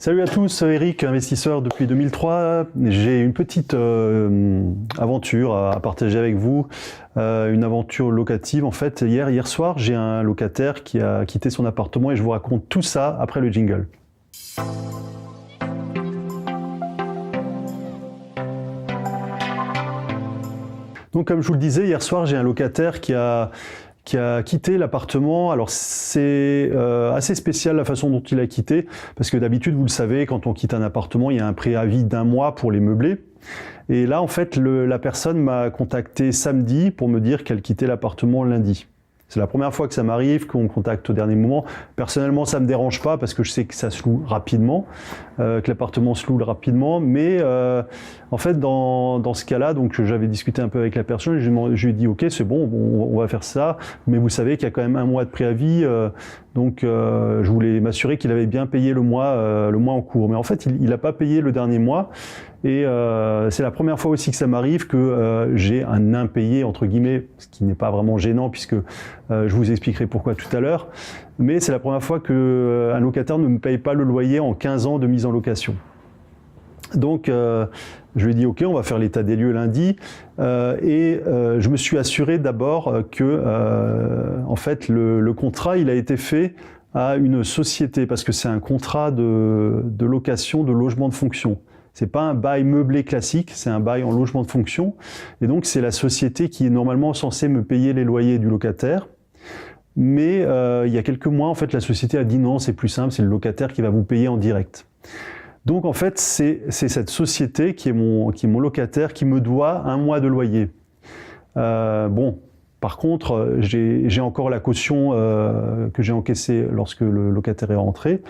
Salut à tous, Eric, investisseur depuis 2003. J'ai une petite aventure à partager avec vous, une aventure locative. En fait, hier soir, j'ai un locataire qui a quitté son appartement et je vous raconte tout ça après le jingle. Donc, comme je vous le disais, hier soir, j'ai un locataire qui a quitté l'appartement. Alors c'est assez spécial la façon dont il a quitté, parce que d'habitude, vous le savez, quand on quitte un appartement, il y a un préavis d'1 mois pour les meubler. Et là, en fait, la personne m'a contacté samedi pour me dire qu'elle quittait l'appartement lundi. C'est la première fois que ça m'arrive, qu'on me contacte au dernier moment. Personnellement, ça ne me dérange pas parce que je sais que ça se loue rapidement, que l'appartement se loue rapidement. Mais en fait, dans ce cas-là, donc j'avais discuté un peu avec la personne. Je lui ai dit, ok, c'est bon, on va faire ça. Mais vous savez qu'il y a quand même 1 mois de préavis. Donc, je voulais m'assurer qu'il avait bien payé le mois en cours. Mais en fait, il n'a pas payé le dernier mois. Et c'est la première fois aussi que ça m'arrive que j'ai un impayé, entre guillemets, ce qui n'est pas vraiment gênant puisque je vous expliquerai pourquoi tout à l'heure. Mais c'est la première fois qu'un locataire ne me paye pas le loyer en 15 ans de mise en location. Donc, je lui ai dit, ok, on va faire l'état des lieux lundi. Je me suis assuré d'abord que, en fait, le contrat, il a été fait à une société parce que c'est un contrat de location de logement de fonction. C'est pas un bail meublé classique, c'est un bail en logement de fonction. Et donc, c'est la société qui est normalement censée me payer les loyers du locataire. Mais il y a quelques mois, en fait, la société a dit non, c'est plus simple, c'est le locataire qui va vous payer en direct. Donc, en fait, c'est cette société qui est mon locataire qui me doit 1 mois de loyer. Bon, par contre, j'ai encore la caution que j'ai encaissée lorsque le locataire est rentré.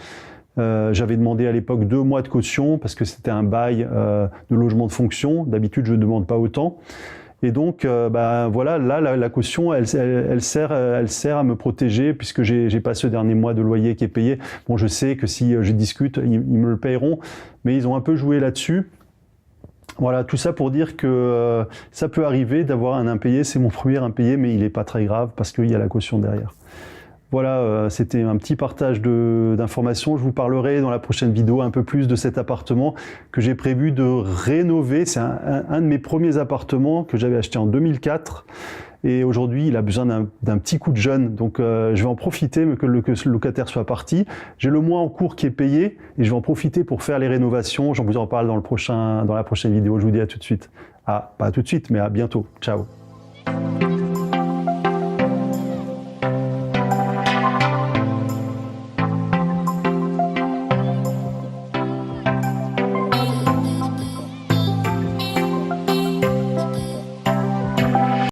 J'avais demandé à l'époque 2 mois de caution parce que c'était un bail de logement de fonction. D'habitude, je ne demande pas autant. Et donc, voilà, là, la caution, elle sert à me protéger puisque j'ai pas ce dernier mois de loyer qui est payé. Bon, je sais que si je discute, ils me le payeront, mais ils ont un peu joué là-dessus. Voilà, tout ça pour dire que ça peut arriver d'avoir un impayé. C'est mon premier impayé, mais il n'est pas très grave parce qu'il y a la caution derrière. Voilà, c'était un petit partage d'informations. Je vous parlerai dans la prochaine vidéo un peu plus de cet appartement que j'ai prévu de rénover. C'est un de mes premiers appartements que j'avais acheté en 2004. Et aujourd'hui, il a besoin d'un petit coup de jeune. Donc, je vais en profiter que le locataire soit parti. J'ai le mois en cours qui est payé et je vais en profiter pour faire les rénovations. J'en vous en parle dans la prochaine vidéo. Je vous dis à tout de suite. Ah, pas tout de suite, mais à bientôt. Ciao.